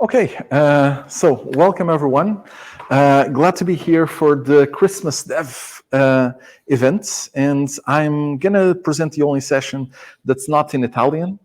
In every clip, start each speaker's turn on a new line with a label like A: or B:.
A: Okay, so welcome everyone. Glad to be here for the Christmas Dev event, and I'm gonna present the only session that's not in Italian.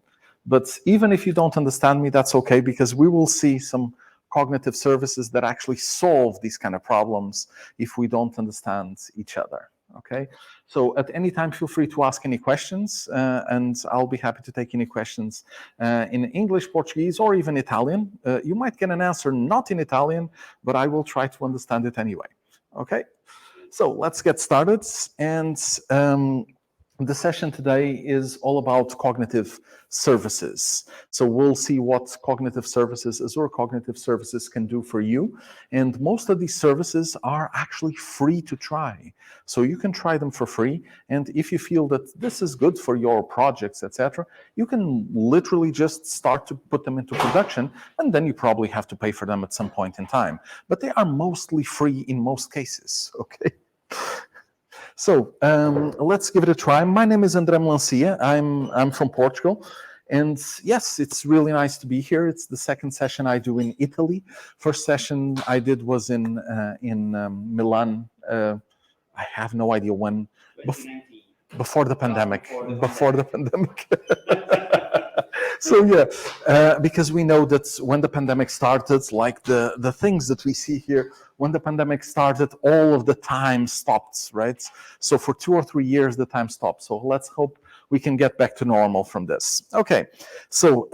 A: But even if you don't understand me, that's okay, because we will see some cognitive services that actually solve these kind of problems if we don't understand each other. Okay, so at any time, feel free to ask any questions, and I'll be happy to take any questions in English, Portuguese, or even Italian. You might get an answer not in Italian, but I will try to understand it anyway. Okay, so let's get started. And the session today is all about cognitive services. So we'll see what cognitive services, Azure Cognitive Services can do for you. And most of these services are actually free to try. So you can try them for free. And if you feel that this is good for your projects, etc., you can literally just start to put them into production, and then you probably have to pay for them at some point in time. But they are mostly free in most cases, okay? So let's give it a try. My name is André Melancia. I'm from Portugal. And yes, it's really nice to be here. It's the second session I do in Italy. First session I did was in Milan. I have no idea when. Before the pandemic. Before the pandemic. So yeah, because we know that when the pandemic started, like the things that we see here, when the pandemic started, all of the time stopped, right? So for 2 or 3 years, the time stopped. So let's hope we can get back to normal from this. Okay, so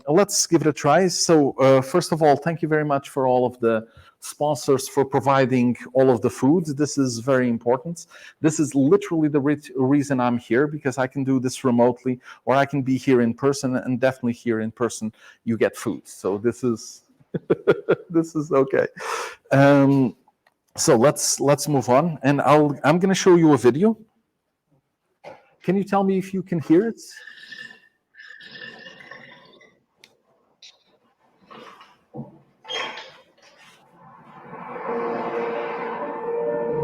A: let's give it a try. So first of all, thank you very much for all of the sponsors for providing all of the food. This is very important. This is literally the reason I'm here, because I can do this remotely, or I can be here in person, and definitely here in person you get food. So this is this is okay. So let's move on, and I'm going to show you a video. Can you tell me if you can hear it?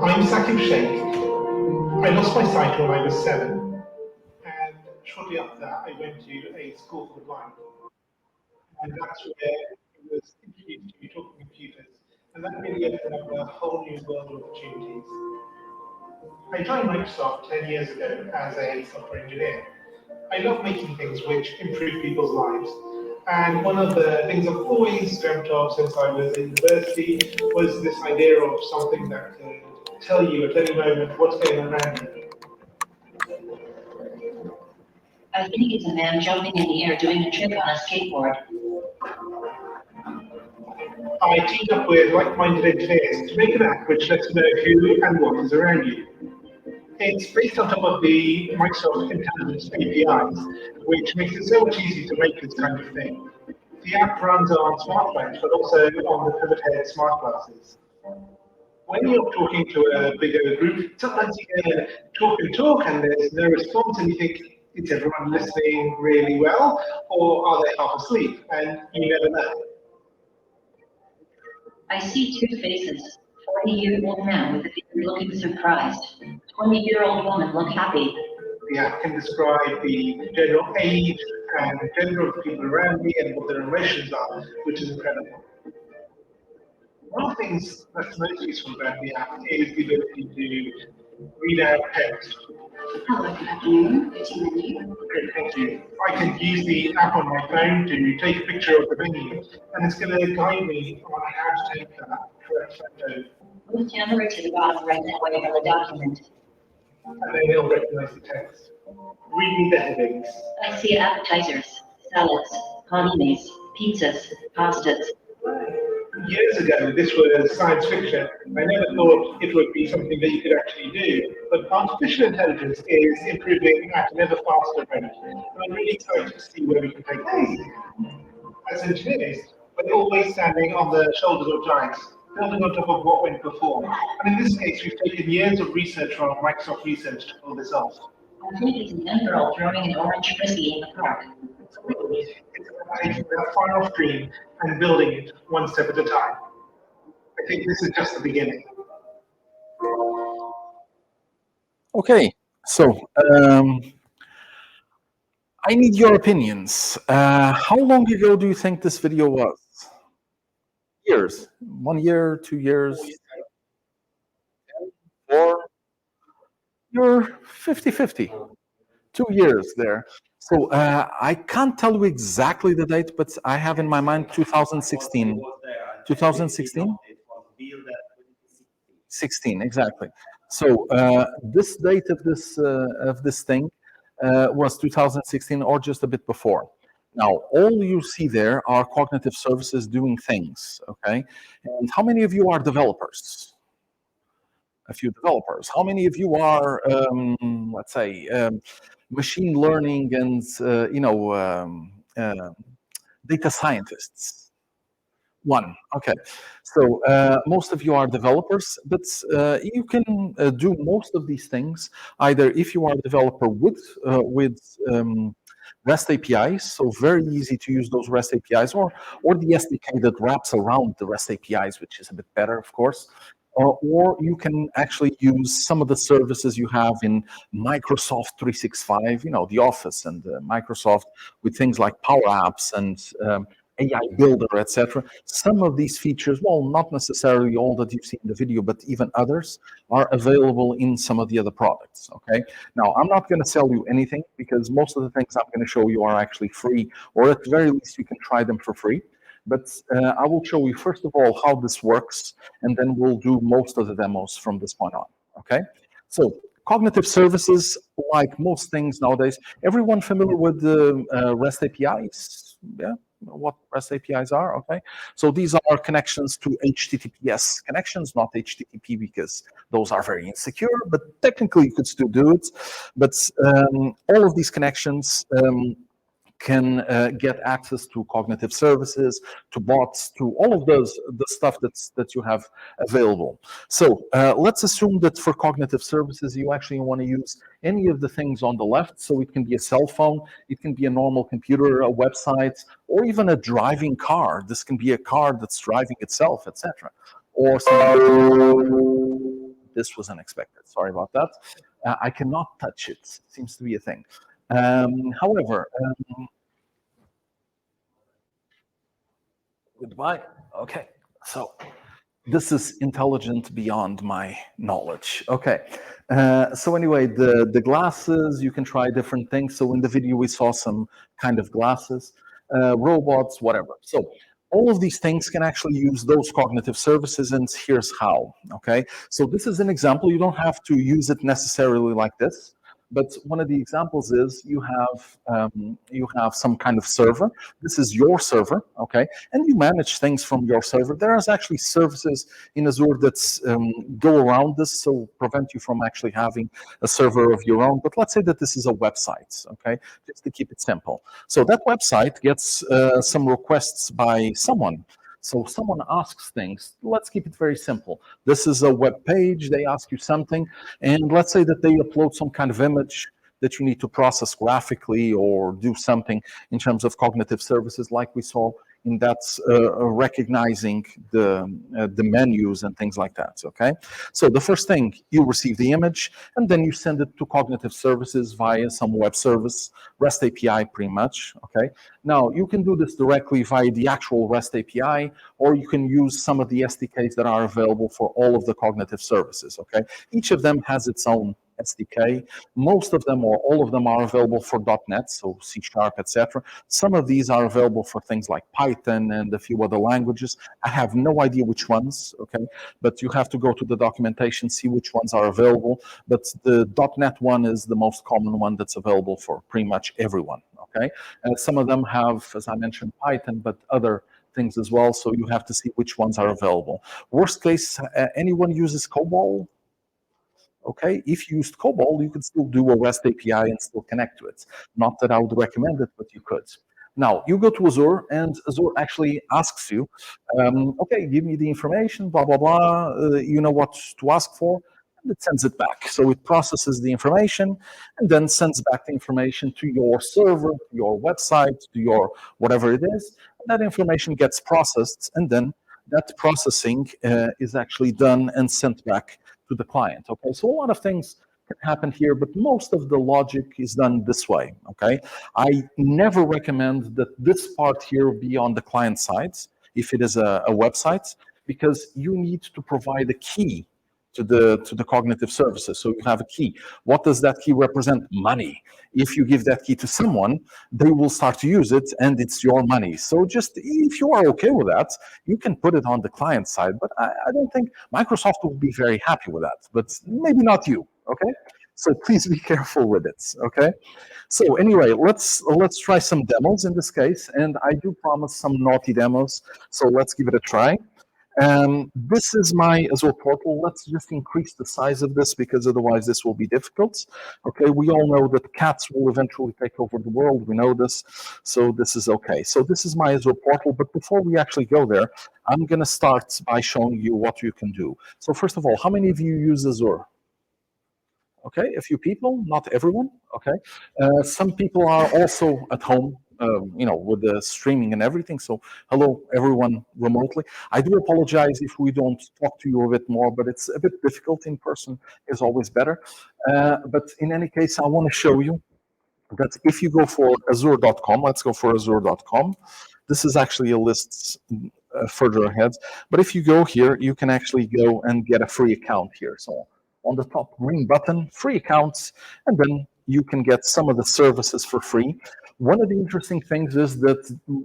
B: I'm Sakib Sheikh. I lost my sight when I was 7, and shortly after that, I went to a school for the blind. And that's where it was introduced to me talking computers. And that really opened up a whole new world of opportunities. I joined Microsoft 10 years ago as a software engineer. I love making things which improve people's lives. And one of the things I've always dreamt of since I was in university was this idea of something that could tell you at any moment what's going on around you.
C: I think it's a man jumping in the air doing a trick on a skateboard.
B: I teamed up with like-minded engineers to make an app which lets you know who and what is around you. It's based on top of the Microsoft Intelligence APIs, which makes it so much easier to make this kind of thing. The app runs on smartphones, but also on the pivot head smart glasses. When you're talking to a bigger group, sometimes you can talk and there's no response, and you think, is everyone listening really well, or are they half asleep? And you never know.
C: I see two faces. 40-year-old man with a beard looking surprised. 20-year-old woman looking happy.
B: The app can describe the general age and gender of the people around me and what their emotions are, which is incredible. One of the things that's most useful about the app is the ability to read out text.
C: Hello, good afternoon. Good to meet you.
B: Great, thank you. I can use the app on my phone to take a picture of the menu, and it's going to guide me on how to take that correct photo.
C: Move camera to the bottom right corner of the document.
B: And then it'll recognize the text. Read me the headings.
C: I see appetizers, salads, paninis, pizzas, pastas.
B: Years ago, this was science fiction. I never thought it would be something that you could actually do. But artificial intelligence is improving at an ever faster rate. And I'm really excited to see where we can take this. As engineers, we're always standing on the shoulders of giants, building on top of what went before. And in this case, we've taken years of research from Microsoft Research to pull this off.
C: I think it's a young girl throwing an orange frisbee in the park.
B: It's about taking that far off dream and building it one step at a time. I think this is just the beginning.
A: Okay, so I need your opinions. How long ago do you think this video was? years, 1 year, 2 years, 4, you're 50-50, 2 years there. So I can't tell you exactly the date, but I have in my mind 2016. 2016? 16, exactly. So this date of this thing was 2016 or just a bit before. Now, all you see there are cognitive services doing things, okay? And how many of you are developers? A few developers. How many of you are, let's say, machine learning and, data scientists? One. Okay. So most of you are developers, but you can do most of these things either if you are a developer with REST APIs, so very easy to use those REST APIs, or the SDK that wraps around the REST APIs, which is a bit better, of course. Or you can actually use some of the services you have in Microsoft 365, the Office and Microsoft with things like Power Apps and AI Builder, etc. Some of these features, well, not necessarily all that you've seen in the video, but even others are available in some of the other products, okay? Now, I'm not going to sell you anything because most of the things I'm going to show you are actually free, or at the very least, you can try them for free. But I will show you, first of all, how this works, and then we'll do most of the demos from this point on, okay? So cognitive services, like most things nowadays, everyone familiar with the REST APIs? Yeah, what REST APIs are, okay? So these are connections to HTTPS connections, not HTTP, because those are very insecure, but technically you could still do it. But all of these connections can get access to cognitive services, to bots, to all of the stuff that you have available. So let's assume that for cognitive services, you actually want to use any of the things on the left. So it can be a cell phone, it can be a normal computer, a website, or even a driving car. This can be a car that's driving itself, etc. Or something. This was unexpected. Sorry about that. I cannot touch it. Seems to be a thing. However, goodbye. Okay. So this is intelligent beyond my knowledge. Okay. So anyway, the glasses, you can try different things. So in the video, we saw some kind of glasses, robots, whatever. So all of these things can actually use those cognitive services, and here's how. Okay. So this is an example. You don't have to use it necessarily like this. But one of the examples is you have some kind of server. This is your server, okay, and you manage things from your server. There is actually services in Azure that go around this, so prevent you from actually having a server of your own. But let's say that this is a website, okay, just to keep it simple. So that website gets some requests by someone. So someone asks things. Let's keep it very simple. This is a web page. They ask you something, and let's say that they upload some kind of image that you need to process graphically or do something in terms of cognitive services, like we saw in that recognizing the menus and things like that. Okay, so the first thing, you receive the image, and then you send it to cognitive services via some web service, REST API, pretty much. Okay, now you can do this directly via the actual REST API, or you can use some of the SDKs that are available for all of the cognitive services. Okay, each of them has its own SDK. Most of them or all of them are available for .NET, so C#, etc. Some of these are available for things like Python and a few other languages. I have no idea which ones, okay? But you have to go to the documentation, see which ones are available. But the .NET one is the most common one that's available for pretty much everyone, okay? And some of them have, as I mentioned, Python, but other things as well, so you have to see which ones are available. Worst case, anyone uses COBOL? Okay, if you used COBOL, you could still do a REST API and still connect to it. Not that I would recommend it, but you could. Now, you go to Azure, and Azure actually asks you, okay, give me the information, blah, blah, blah, you know what to ask for, and it sends it back. So it processes the information and then sends back the information to your server, to your website, to your whatever it is. And that information gets processed, and then that processing is actually done and sent back to the client. Okay, so a lot of things can happen here, but most of the logic is done this way. Okay, I never recommend that this part here be on the client side. if it is a website, because you need to provide a key to the cognitive services. So you have a key. What does that key represent? Money. If you give that key to someone, they will start to use it, and it's your money. So just if you are okay with that, you can put it on the client side. But I don't think Microsoft will be very happy with that. But maybe not you. Okay. So please be careful with it. Okay. So anyway, let's try some demos in this case, and I do promise some naughty demos. So let's give it a try. This is my Azure portal. Let's just increase the size of this because otherwise this will be difficult. Okay, we all know that cats will eventually take over the world. We know this, so this is okay. So this is my Azure portal, but before we actually go there, I'm going to start by showing you what you can do. So first of all, how many of you use Azure? Okay, a few people, not everyone. Okay, some people are also at home, with the streaming and everything. So hello, everyone remotely. I do apologize if we don't talk to you a bit more, but it's a bit difficult. In person is always better. But in any case, I want to show you that if you go for Azure.com, let's go for Azure.com. This is actually a list further ahead. But if you go here, you can actually go and get a free account here. So on the top green button, free accounts, and then you can get some of the services for free. One of the interesting things is that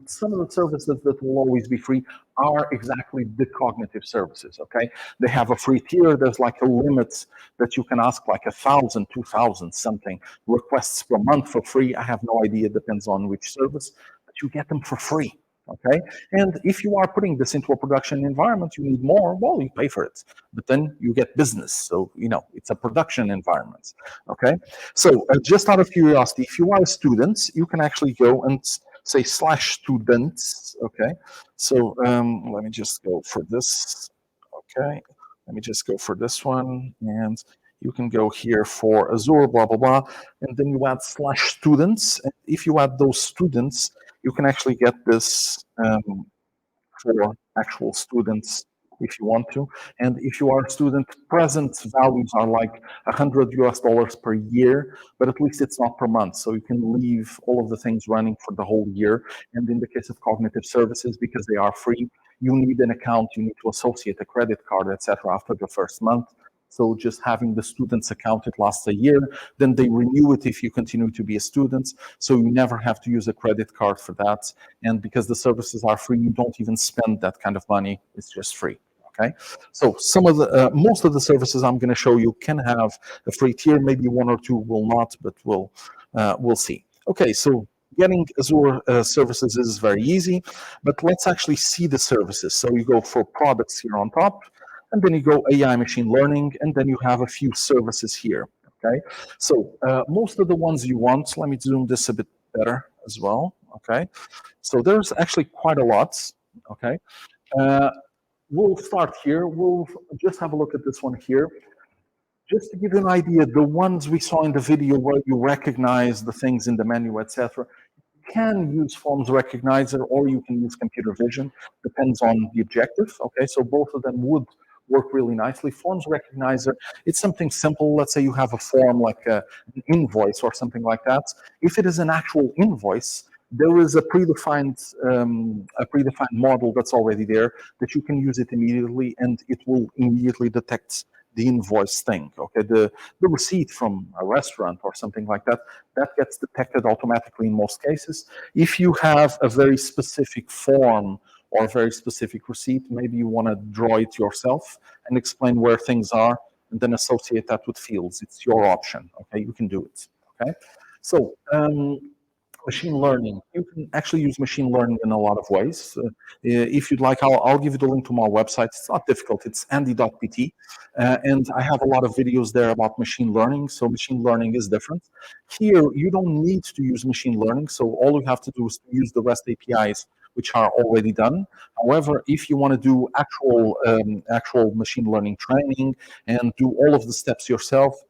A: some of the services that will always be free are exactly the cognitive services, okay? They have a free tier. There's like a limit that you can ask, like 1,000, 2,000 something requests per month for free. I have no idea, it depends on which service, but you get them for free. Okay, and if you are putting this into a production environment, you need more. Well, you pay for it, but then you get business. So it's a production environment. Okay, so just out of curiosity, if you are a student, you can actually go and say /students. Okay, so let me just go for this. Okay, let me just go for this one, and you can go here for Azure, blah blah blah, and then you add /students. And if you add those students, you can actually get this for actual students if you want to. And if you are a student, present values are like $100 per year, but at least it's not per month. So you can leave all of the things running for the whole year. And in the case of cognitive services, because they are free, you need an account, you need to associate a credit card, etc. after the first month. So just having the student's account, it lasts a year. Then they renew it if you continue to be a student. So you never have to use a credit card for that. And because the services are free, you don't even spend that kind of money. It's just free. Okay. So some of the most of the services I'm going to show you can have a free tier. Maybe one or two will not, but we'll see. Okay. So getting Azure services is very easy, but let's actually see the services. So you go for products here on top, and then you go AI machine learning, and then you have a few services here. Okay, so most of the ones you want, let me zoom this a bit better as well. Okay, so there's actually quite a lot. Okay, we'll start here. We'll just have a look at this one here. Just to give you an idea, the ones we saw in the video where you recognize the things in the menu, etc., can use Forms Recognizer or you can use computer vision, depends on the objective. Okay, so both of them would work really nicely. Forms Recognizer, it's something simple. Let's say you have a form like an invoice or something like that. If it is an actual invoice, there is a predefined model that's already there that you can use it immediately, and it will immediately detect the invoice thing. Okay, the receipt from a restaurant or something like that, that gets detected automatically in most cases. If you have a very specific form or a very specific receipt, maybe you want to draw it yourself and explain where things are, and then associate that with fields. It's your option. Okay, you can do it. Okay, so machine learning. You can actually use machine learning in a lot of ways. If you'd like, I'll give you the link to my website. It's not difficult. It's Andy.pt. And I have a lot of videos there about machine learning. So machine learning is different. Here, you don't need to use machine learning. So all you have to do is to use the REST APIs, which are already done. However, if you want to do actual machine learning training and do all of the steps yourself,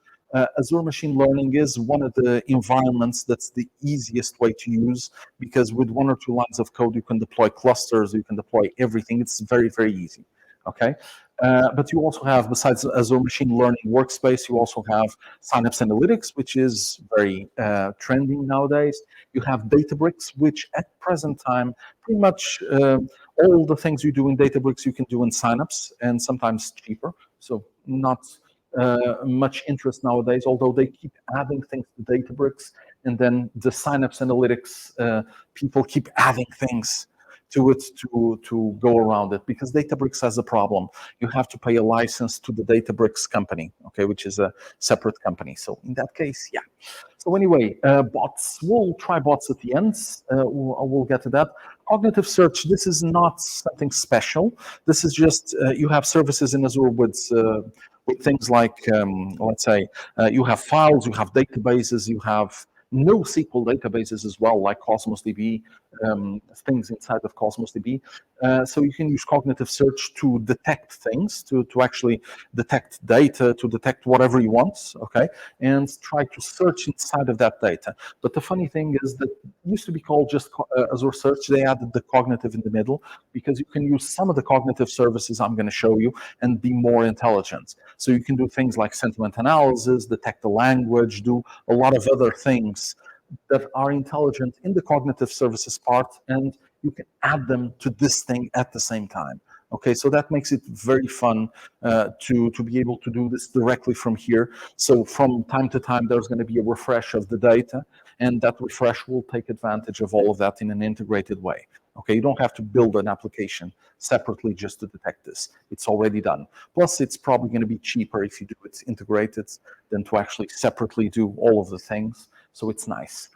A: Azure Machine Learning is one of the environments that's the easiest way to use, because with one or two lines of code, you can deploy clusters, you can deploy everything. It's very, very easy. Okay. But you also have, besides Azure Machine Learning Workspace, you also have Synapse Analytics, which is very trending nowadays. You have Databricks, which at present time, pretty much all the things you do in Databricks, you can do in Synapse, and sometimes cheaper. So not much interest nowadays, although they keep adding things to Databricks, and then the Synapse Analytics people keep adding things to it to go around it, because Databricks has a problem. You have to pay a license to the Databricks company, okay, which is a separate company. So in that case, yeah. So anyway, bots. We'll try bots at the end. We'll get to that. Cognitive search. This is not something special. This is just you have services in Azure with things like, let's say, you have files, you have databases, you have NoSQL databases as well, like Cosmos DB, things inside of Cosmos DB. So you can use cognitive search to detect things, to actually detect data, to detect whatever you want, okay, and try to search inside of that data. But the funny thing is that it used to be called just Azure Search. They added the cognitive in the middle, because you can use some of the cognitive services I'm going to show you and be more intelligent. So you can do things like sentiment analysis, detect the language, do a lot of other things that are intelligent in the cognitive services part, and you can add them to this thing at the same time. Okay, so that makes it very fun to be able to do this directly from here. So from time to time, there's going to be a refresh of the data, and that refresh will take advantage of all of that in an integrated way. Okay, you don't have to build an application separately just to detect this. It's already done. Plus, it's probably going to be cheaper if you do it integrated than to actually separately do all of the things. So it's nice.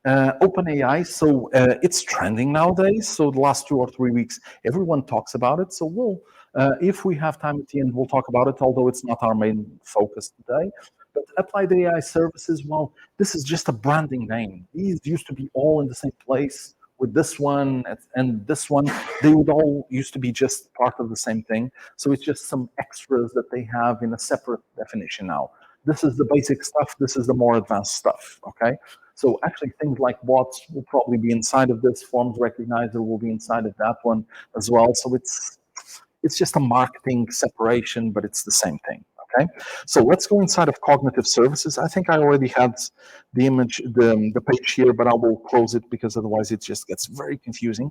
A: OpenAI, so it's trending nowadays. So the last 2 or 3 weeks, everyone talks about it. So we'll, if we have time at the end, we'll talk about it, although it's not our main focus today. But Applied AI Services, well, this is just a branding name. These used to be all in the same place. With this one and this one, they would all used to be just part of the same thing. So it's just some extras that they have in a separate definition now. This is the basic stuff. This is the more advanced stuff, okay? So actually things like bots will probably be inside of this. Forms recognizer will be inside of that one as well. So it's just a marketing separation, but it's the same thing, okay? So let's go inside of cognitive services. I think I already had the image, the page here, but I will close it because otherwise it just gets very confusing.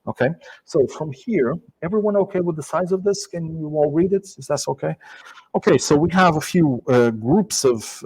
A: Okay, so from here, everyone okay with the size of this? Can you all read it? Is that okay? Okay, so we have a few groups of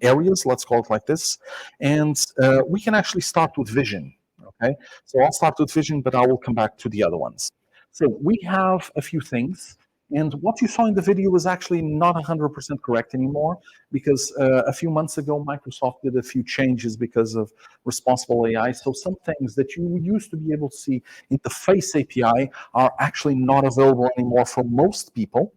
A: areas, let's call it like this, and we can actually start with vision. Okay, so I'll start with vision, but I will come back to the other ones. So we have a few things, and what you saw in the video was actually not 100% correct anymore, because a few months ago, Microsoft did a few changes because of responsible AI. So some things that you used to be able to see in the Face API are actually not available anymore for most people.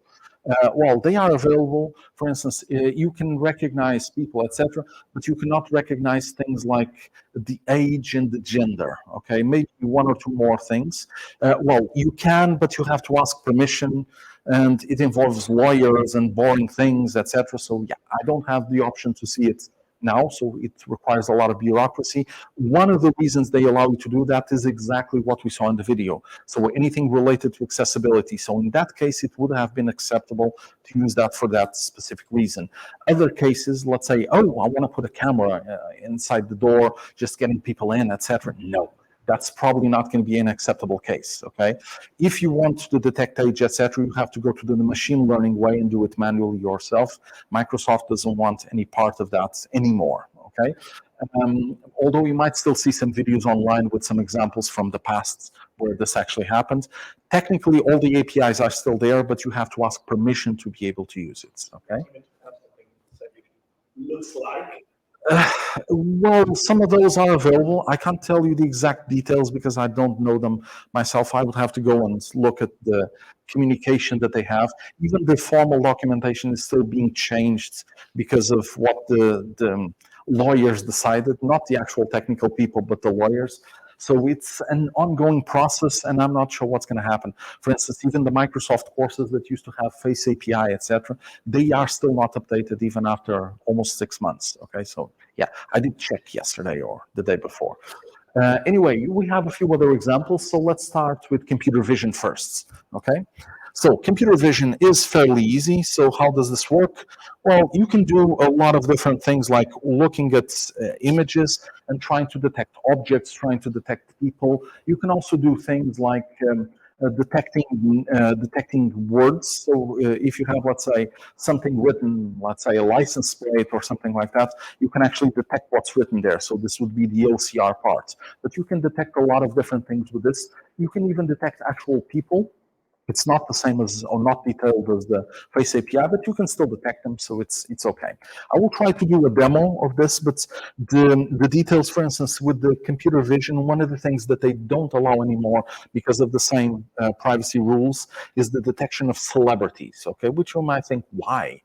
A: Well, they are available. For instance, you can recognize people, etc., but you cannot recognize things like the age and the gender. Okay, maybe one or two more things. Well, you can, but you have to ask permission, and it involves lawyers and boring things, etc. So yeah, I don't have the option to see it now, so it requires a lot of bureaucracy. One of the reasons they allow you to do that is exactly what we saw in the video. So anything related to accessibility. So in that case, it would have been acceptable to use that for that specific reason. Other cases, let's say, oh, I want to put a camera inside the door, just getting people in, etc. No. That's probably not going to be an acceptable case, okay? If you want to detect age, etc., you have to go to the machine learning way and do it manually yourself. Microsoft doesn't want any part of that anymore, okay? Although you might still see some videos online with some examples from the past where this actually happened. Technically, all the APIs are still there, but you have to ask permission to be able to use it, okay?
B: Looks like.
A: Well, some of those are available. I can't tell you the exact details because I don't know them myself. I would have to go and look at the communication that they have. Even the formal documentation is still being changed because of what the lawyers decided, not the actual technical people, but the lawyers. So it's an ongoing process, and I'm not sure what's going to happen. For instance, even the Microsoft courses that used to have Face API, etc., they are still not updated even after almost 6 months. Okay, so yeah, I did check yesterday or the day before. Anyway, we have a few other examples. So let's start with computer vision first. Okay, So computer vision is fairly easy. So how does this work? Well, you can do a lot of different things like looking at images and trying to detect objects, trying to detect people. You can also do things like detecting words. So if you have, let's say, something written, let's say a license plate or something like that, you can actually detect what's written there. So this would be the OCR part. But you can detect a lot of different things with this. You can even detect actual people. It's not the same as, or not detailed as the Face API, but you can still detect them, so it's okay. I will try to do a demo of this, but the details, for instance, with the computer vision, one of the things that they don't allow anymore because of the same privacy rules is the detection of celebrities, okay? Which you might think, why?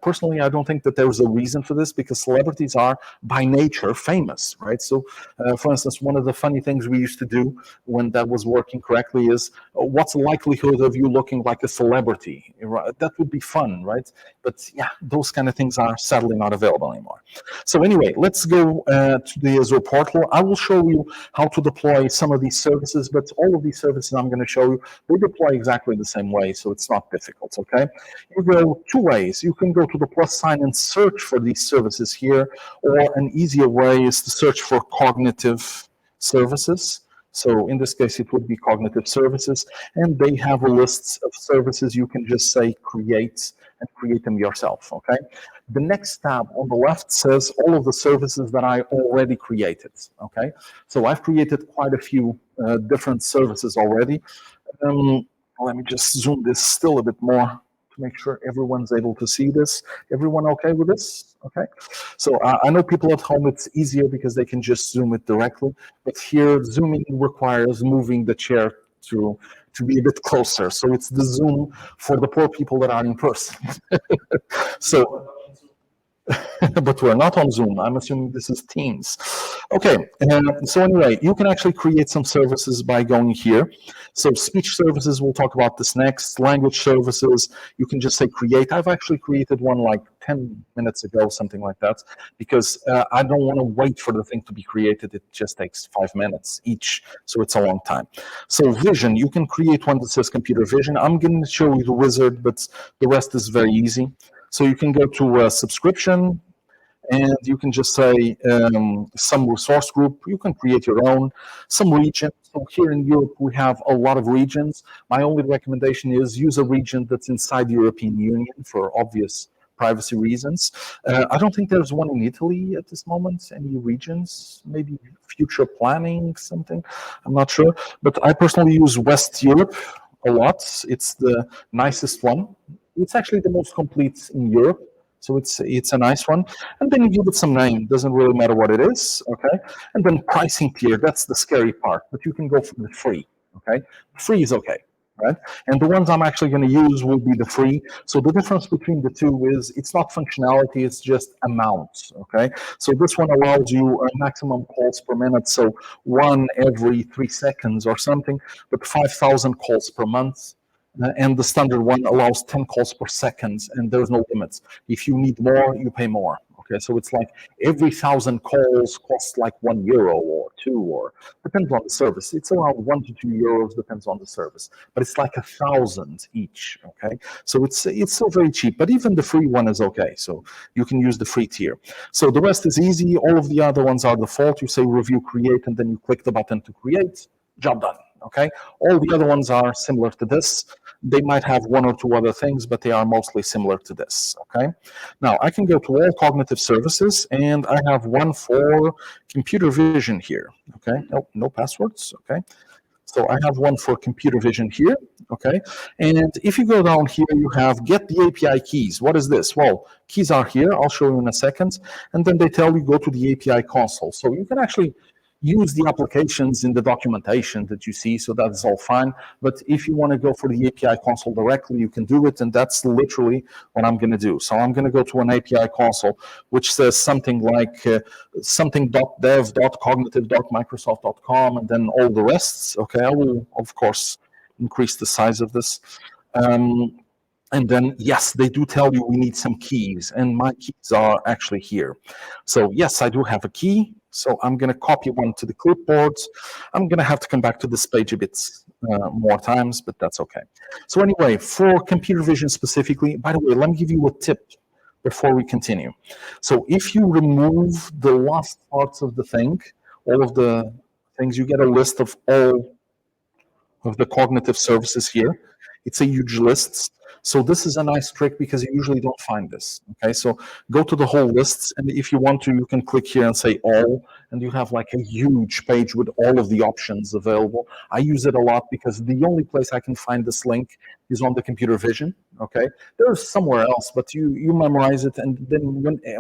A: Personally, I don't think that there's a reason for this because celebrities are by nature famous, right? So, for instance, one of the funny things we used to do when that was working correctly is what's the likelihood of you looking like a celebrity? That would be fun, right? But yeah, those kind of things are sadly not available anymore. So anyway, let's go to the Azure portal. I will show you how to deploy some of these services, but all of these services I'm going to show you, they deploy exactly the same way, so it's not difficult, okay? You go two ways. You can go to the plus sign and search for these services here, or an easier way is to search for cognitive services. So in this case, it would be cognitive services, and they have a list of services. You can just say create and create them yourself, okay? The next tab on the left says all of the services that I already created, okay? So I've created quite a few different services already. Let me just zoom this still a bit more to make sure everyone's able to see this. Everyone okay with this? Okay. So I know people at home, it's easier because they can just zoom it directly, but here zooming requires moving the chair to be a bit closer. So it's the zoom for the poor people that are in person. So but we're not on Zoom. I'm assuming this is Teams. Okay, so anyway, you can actually create some services by going here. So speech services, we'll talk about this next. Language services, you can just say create. I've actually created one like 10 minutes ago, something like that, because I don't want to wait for the thing to be created. It just takes 5 minutes each, so it's a long time. So vision, you can create one that says computer vision. I'm going to show you the wizard, but the rest is very easy. So you can go to subscription, and you can just say some resource group. You can create your own, some region. So here in Europe, we have a lot of regions. My only recommendation is use a region that's inside the European Union for obvious privacy reasons. I don't think there's one in Italy at this moment, any regions, maybe future planning, something, I'm not sure. But I personally use West Europe a lot. It's the nicest one. It's actually the most complete in Europe. So it's a nice one. And then you give it some name. Doesn't really matter what it is, okay? And then pricing tier, that's the scary part. But you can go for the free, okay? Free is okay, right? And the ones I'm actually going to use will be the free. So the difference between the two is it's not functionality, it's just amount, okay? So this one allows you a maximum calls per minute, so one every 3 seconds or something, but 5,000 calls per month. And the standard one allows 10 calls per second, and there's no limits. If you need more, you pay more. Okay, so it's like every 1,000 calls costs like €1 or two, or depends on the service. It's around €1 to €2, depends on the service. But it's like 1,000 each. Okay, so it's still very cheap. But even the free one is okay. So you can use the free tier. So the rest is easy. All of the other ones are default. You say review create, and then you click the button to create. Job done. Okay, all the other ones are similar to this. They might have one or two other things, but they are mostly similar to this, okay? Now, I can go to all cognitive services, and I have one for computer vision here, okay? No passwords, okay? So I have one for computer vision here, okay? And if you go down here, you have get the API keys. What is this? Well, keys are here. I'll show you in a second. And then they tell you go to the API console. So you can actually use the applications in the documentation that you see, so that's all fine. But if you want to go for the API console directly, you can do it, and that's literally what I'm going to do. So I'm going to go to an API console, which says something like something.dev.cognitive.microsoft.com, and then all the rests. Okay, I will, of course, increase the size of this. And then, yes, they do tell you we need some keys, and my keys are actually here. So yes, I do have a key. So I'm going to copy one to the clipboard. I'm going to have to come back to this page a bit more times, but that's okay. So anyway, for computer vision specifically, by the way, let me give you a tip before we continue. So if you remove the last parts of the thing, all of the things, you get a list of all of the cognitive services here. It's a huge list. So this is a nice trick because you usually don't find this. Okay, so go to the whole lists, and if you want to, you can click here and say all, and you have like a huge page with all of the options available. I use it a lot because the only place I can find this link is on the computer vision. Okay, there's somewhere else, but you memorize it, and then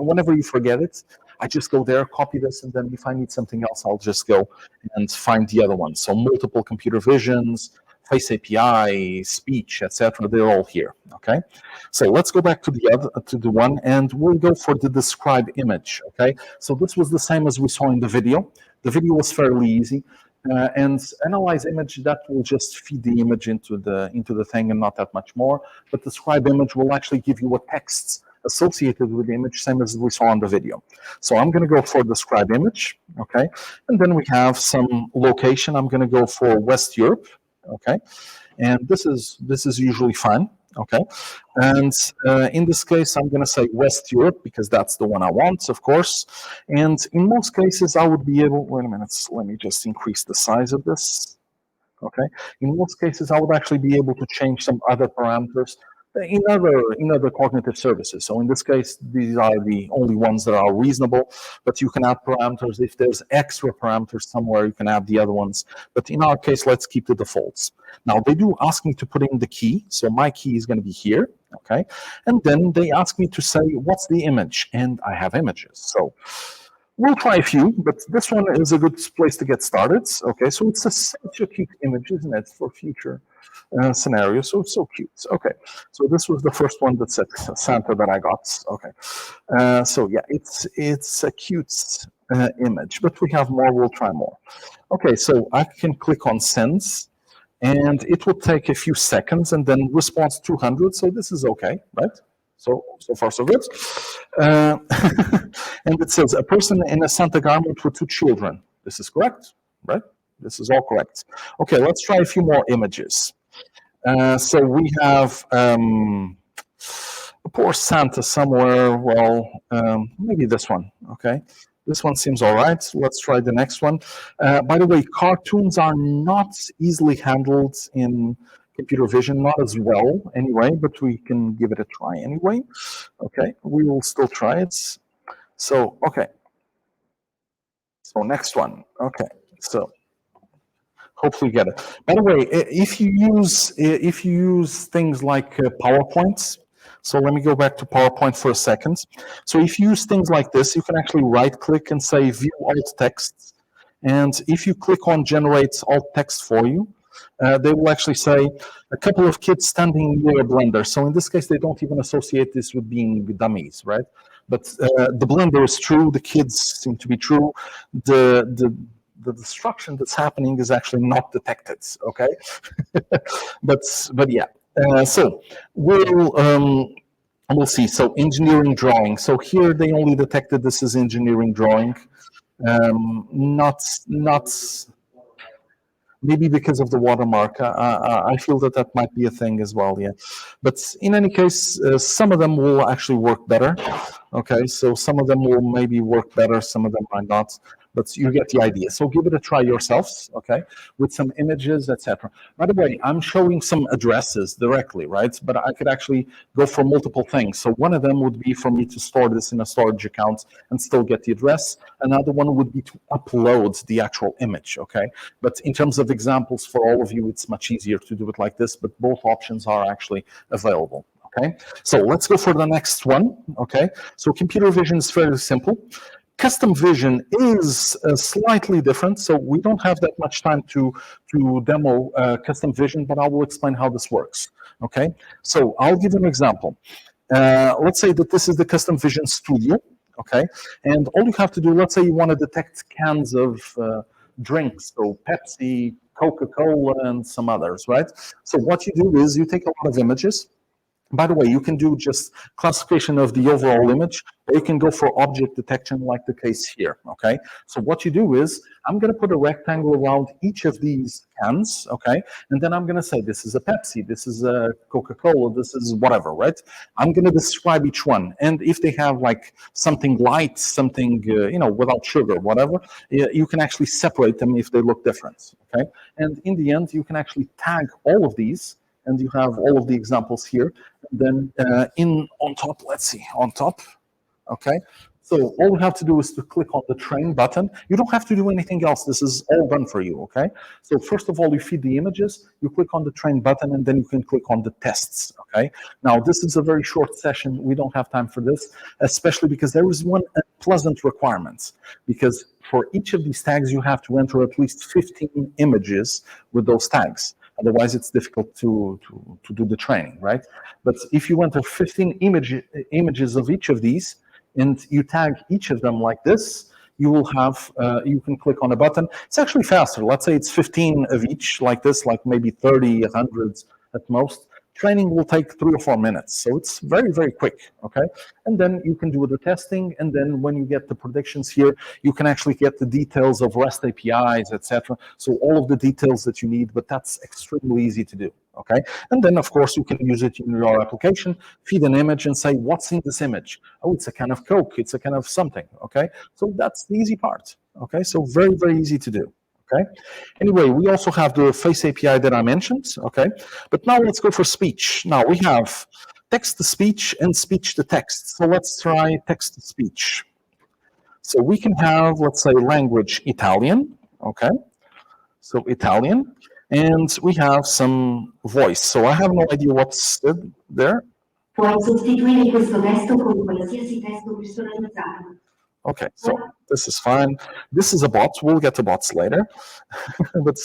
A: whenever you forget it, I just go there, copy this, and then if I need something else, I'll just go and find the other one. So multiple computer visions, Face API, speech, etc. They're all here. Okay, so let's go back to the one, and we'll go for the describe image. Okay, so this was the same as we saw in the video. The video was fairly easy. And analyze image, that will just feed the image into the thing and not that much more. But describe image will actually give you a text associated with the image, same as we saw on the video. So I'm going to go for describe image, okay? And then we have some location. I'm going to go for West Europe, okay? And this is usually fine, okay? And in this case, I'm going to say West Europe because that's the one I want, of course. And in most cases, I would be able, wait a minute, let me just increase the size of this. Okay. In most cases, I would actually be able to change some other parameters in other cognitive services. So in this case, these are the only ones that are reasonable, but you can add parameters. If there's extra parameters somewhere, you can add the other ones. But in our case, let's keep the defaults. Now, they do ask me to put in the key. So my key is going to be here. Okay. And then they ask me to say, what's the image? And I have images. So we'll try a few, but this one is a good place to get started. Okay, so it's such a cute image, isn't it, for future scenarios? So it's so cute. Okay, so this was the first one that said Santa that I got. Okay, so yeah, it's a cute image, but we have more. We'll try more. Okay, so I can click on send, and it will take a few seconds, and then response 200. So this is okay, right? So far, so good. And it says, a person in a Santa garment with two children. This is correct, right? This is all correct. Okay, let's try a few more images. So we have a poor Santa somewhere. Well, maybe this one, okay? This one seems all right. Let's try the next one. By the way, cartoons are not easily handled in computer vision, not as well anyway, but we can give it a try anyway. Okay, we will still try it. So, okay. So next one. Okay, so hopefully you get it. By the way, if you use things like PowerPoint, so let me go back to PowerPoint for a second. So if you use things like this, you can actually right-click and say View Alt Text. And if you click on Generate Alt Text for you, they will actually say a couple of kids standing near a blender. So in this case, they don't even associate this with being dummies, right? But the blender is true. The kids seem to be true. The destruction that's happening is actually not detected. Okay, but yeah. So we'll see. So engineering drawing. So here they only detected this as engineering drawing. Not maybe because of the watermark. I feel that might be a thing as well, yeah. But in any case, some of them will actually work better. Okay, so some of them will maybe work better, some of them might not, but you get the idea. So give it a try yourselves, okay, with some images, etc. By the way, I'm showing some addresses directly, right? But I could actually go for multiple things. So one of them would be for me to store this in a storage account and still get the address. Another one would be to upload the actual image, okay? But in terms of examples for all of you, it's much easier to do it like this, but both options are actually available. Okay, so let's go for the next one. Okay, so computer vision is fairly simple. Custom vision is slightly different, so we don't have that much time to demo custom vision, but I will explain how this works. Okay, so I'll give an example. Let's say that this is the custom vision studio. Okay, and all you have to do, let's say you want to detect cans of drinks, so Pepsi, Coca-Cola, and some others, right? So what you do is you take a lot of images, By the way, you can do just classification of the overall image, or you can go for object detection like the case here, okay? So what you do is, I'm gonna put a rectangle around each of these cans, okay? And then I'm gonna say, this is a Pepsi, this is a Coca-Cola, this is whatever, right? I'm gonna describe each one. And if they have like something light, something, without sugar, whatever, you can actually separate them if they look different, okay? And in the end, you can actually tag all of these, and you have all of the examples here. Then on top, let's see, on top, okay? So all you have to do is to click on the train button. You don't have to do anything else. This is all done for you, okay? So first of all, you feed the images, you click on the train button, and then you can click on the tests, okay? Now, this is a very short session. We don't have time for this, especially because there is one unpleasant requirement, because for each of these tags, you have to enter at least 15 images with those tags. Otherwise, it's difficult to do the training, right? But if you enter 15 images of each of these, and you tag each of them like this, you will have, you can click on a button. It's actually faster. Let's say it's 15 of each, like this, like maybe 30, 100 at most. Training will take 3 or 4 minutes. So it's very, very quick, okay? And then you can do the testing, and then when you get the predictions here, you can actually get the details of REST APIs, etc. So all of the details that you need, but that's extremely easy to do, okay? And then, of course, you can use it in your application, feed an image and say, what's in this image? Oh, it's a can of Coke, it's a can of something, okay? So that's the easy part, okay? So very, very easy to do. Okay. Anyway, we also have the face API that I mentioned. Okay. But now let's go for speech. Now we have text to speech and speech to text. So let's try text to speech. So we can have, let's say, language Italian. Okay. So Italian. And we have some voice. So I have no idea what's there.
D: Puoi sostituire questo testo con qualsiasi testo personalizzato.
A: Okay, so this is fine. This is a bot. We'll get to bots later. But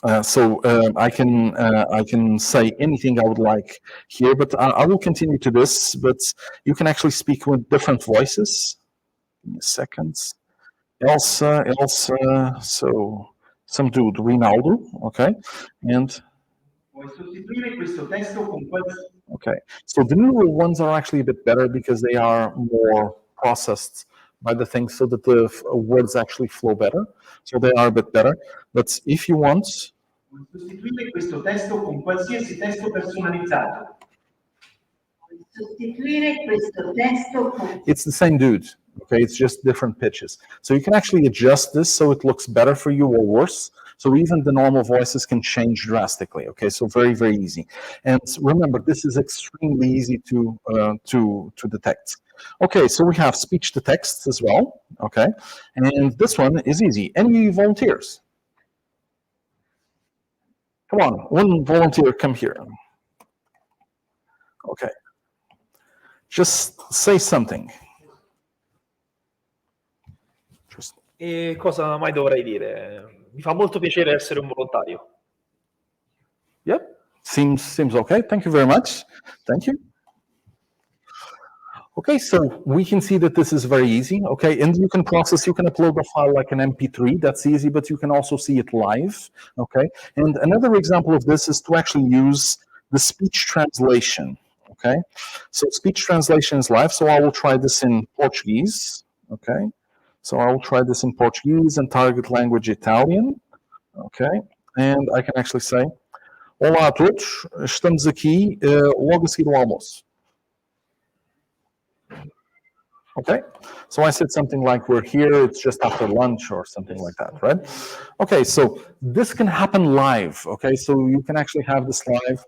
A: I can say anything I would like here, but I will continue to this. But you can actually speak with different voices. Give me a second. Elsa. So some dude, Rinaldo. Okay, and. Okay, so the newer ones are actually a bit better because they are more processed by the thing so that the words actually flow better. So they are a bit better. But if you want...
E: Sostituire questo testo con qualsiasi testo personalizzato.
D: Sostituire questo testo con...
A: It's the same dude, okay? It's just different pitches. So you can actually adjust this so it looks better for you or worse. So even the normal voices can change drastically, okay? So very, very easy. And remember, this is extremely easy to detect. Okay, so we have speech to text as well, okay? And this one is easy. Any volunteers? Come on, one volunteer, come here. Okay. Just say something.
F: E cosa mai dovrei dire? Mi fa molto piacere essere un volontario.
A: Yep, seems okay. Thank you very much. Thank you. Okay, so we can see that this is very easy, okay, and you can upload the file like an MP3, that's easy, but you can also see it live, okay, and another example of this is to actually use the speech translation, okay, so speech translation is live, so I will try this in Portuguese, okay, so I will try this in Portuguese and target language Italian, okay, and I can actually say, olá a todos, estamos aqui logo a seguir o almoço. Okay, so I said something like we're here, it's just after lunch or something like that, right? Okay, so this can happen live, okay? So you can actually have this live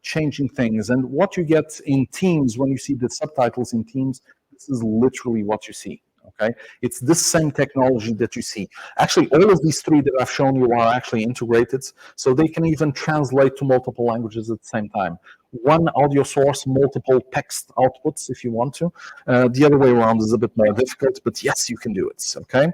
A: changing things. And what you get in Teams, when you see the subtitles in Teams, this is literally what you see, okay? It's this same technology that you see. Actually, all of these three that I've shown you are actually integrated, so they can even translate to multiple languages at the same time. One audio source, multiple text outputs if you want to. The other way around is a bit more difficult, but yes, you can do it, okay?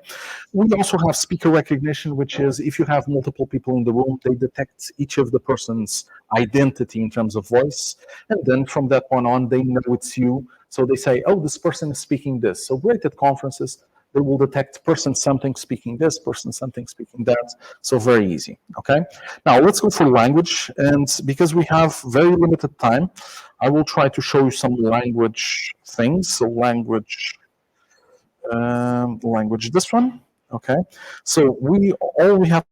A: We also have speaker recognition, which is if you have multiple people in the room, they detect each of the person's identity in terms of voice, and then from that point on, they know it's you, so they say, oh, this person is speaking this. So great at conferences, they will detect person something speaking this, person something speaking that. So very easy. Okay. Now let's go for language, and because we have very limited time, I will try to show you some language things. So language this one. Okay. So all we have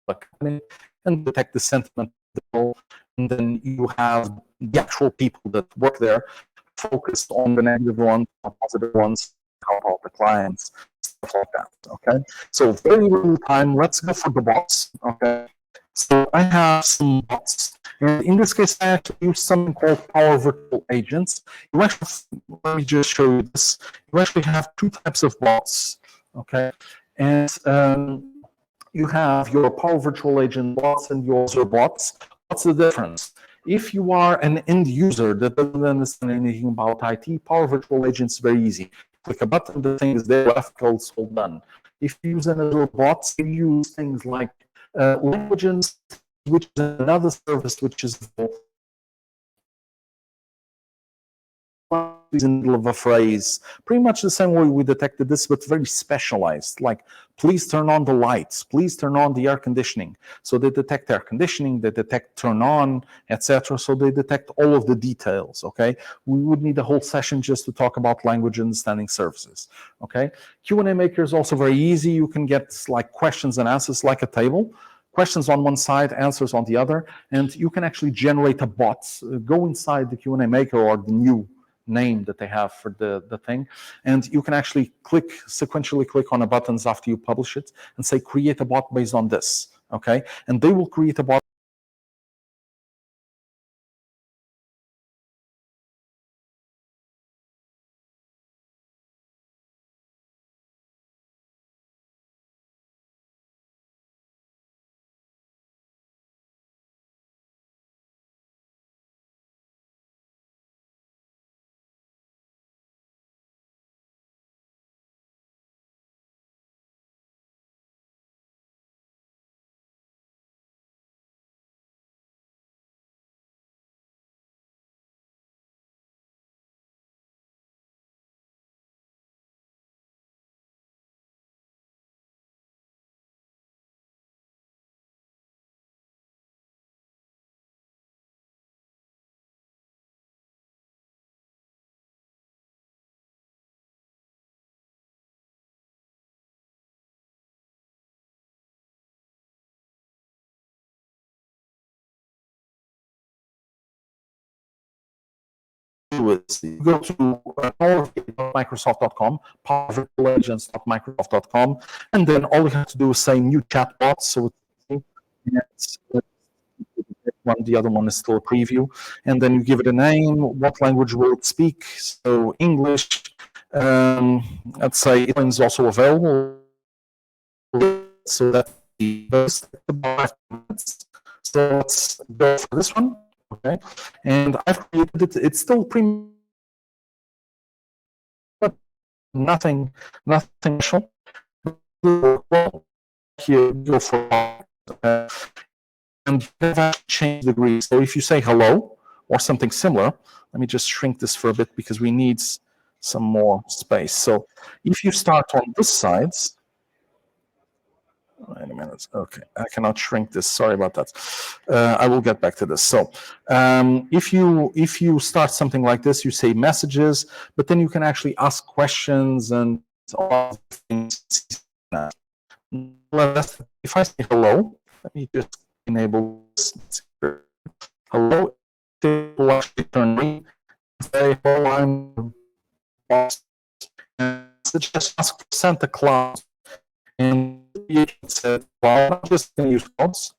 A: a company and detect the sentiment, and then you have the actual people that work there focused on the negative ones, the positive ones, how about the clients, stuff like that. Okay, so very little time. Let's go for the bots. Okay, so I have some bots, and in this case, I actually use something called Power Virtual Agents. You actually, let me just show you this. You actually have two types of bots. Okay, and you have your Power Virtual Agent bots and your Azure bots. What's the difference? If you are an end user that doesn't understand anything about IT, Power Virtual Agent is very easy. Click a button, the thing is there, left code, all done. If you use an Azure bot, you use things like languages, which is another service which is in the middle of a phrase, pretty much the same way we detected this, but very specialized, like please turn on the lights, please turn on the air conditioning. So they detect air conditioning, they detect turn on, etc. So they detect all of the details. Okay, we would need a whole session just to talk about language understanding services. Okay, Q&A maker is also very easy. You can get like questions and answers like a table. Questions on one side, answers on the other, and you can actually generate a bot. Go inside the Q&A maker or the new name that they have for the thing, and you can actually sequentially click on the buttons after you publish it and say create a bot based on this. Okay, and they will create a bot do is you go to powervirtualagents.microsoft.com, powervirtualagents.microsoft.com, and then all you have to do is say new chatbot. So it's one, the other one is still a preview, and then you give it a name. What language will it speak? So English. Let's say it is also available, so that the first. So let's go for this one. Okay, and I've created it. It's still pretty nothing special. Here go for and change degrees. So if you say hello or something similar, let me just shrink this for a bit because we need some more space. So if you start on this side, wait a minute. Okay, I cannot shrink this. Sorry about that. I will get back to this. So if you start something like this, you say messages, but then you can actually ask questions and all things. If I say hello, let me just enable this. Hello, it will actually turn green. Say hello, I'm boss. And just ask for Santa Claus. And you said, well, I'm just going to use codes.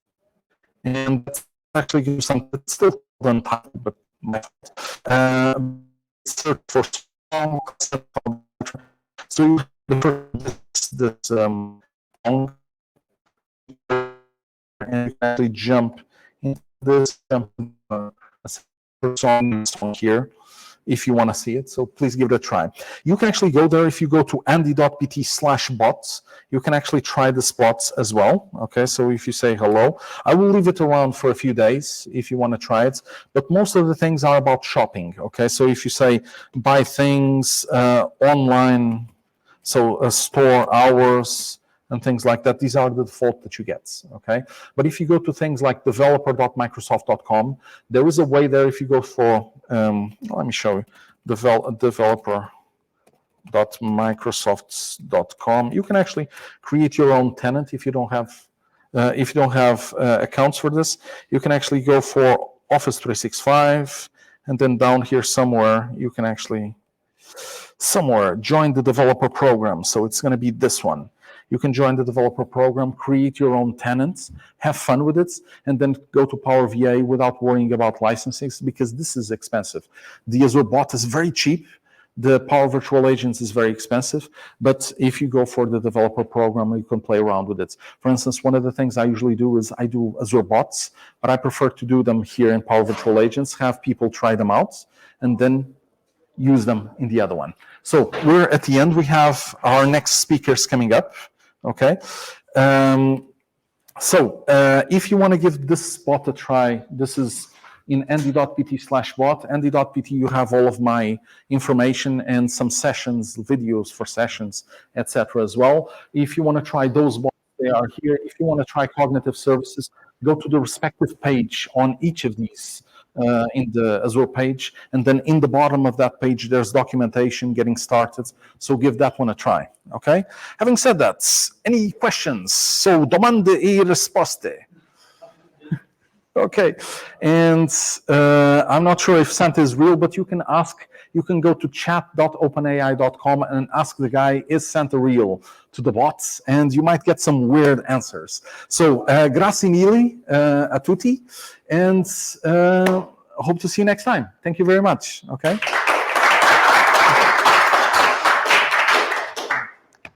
A: And that's actually give you something that's still untitled, but my search for strong. So you this song, and you can actually jump into this song here if you want to see it. So please give it a try. You can actually go there. If you go to andy.pt/bots, you can actually try the spots as well. Okay, so if you say hello, I will leave it around for a few days if you want to try it. But most of the things are about shopping. Okay, so if you say buy things online, so store hours and things like that, these are the default that you get, okay? But if you go to things like developer.microsoft.com, there is a way there. If you go for, let me show you, developer.microsoft.com, you can actually create your own tenant if you don't have accounts for this. You can actually go for Office 365, and then down here somewhere, you can actually join the developer program. So it's going to be this one. You can join the developer program, create your own tenants, have fun with it, and then go to Power VA without worrying about licensing, because this is expensive. The Azure bot is very cheap. The Power Virtual Agents is very expensive, but if you go for the developer program, you can play around with it. For instance, one of the things I usually do is I do Azure bots, but I prefer to do them here in Power Virtual Agents, have people try them out, and then use them in the other one. So we're at the end. We have our next speakers coming up. Okay. If you want to give this bot a try, this is in andy.pt/bot. Andy.pt, you have all of my information and some sessions, videos for sessions, etc. as well. If you want to try those bots, they are here. If you want to try cognitive services, go to the respective page on each of these in the Azure page, and then in the bottom of that page, there's documentation getting started. So give that one a try, okay? Having said that, any questions? So, domande e risposte. Okay, and I'm not sure if Santa is real, but you can go to chat.openai.com and ask the guy, is Santa real, to the bots, and you might get some weird answers. So, grazie mille a tutti, and hope to see you next time. Thank you very much, okay?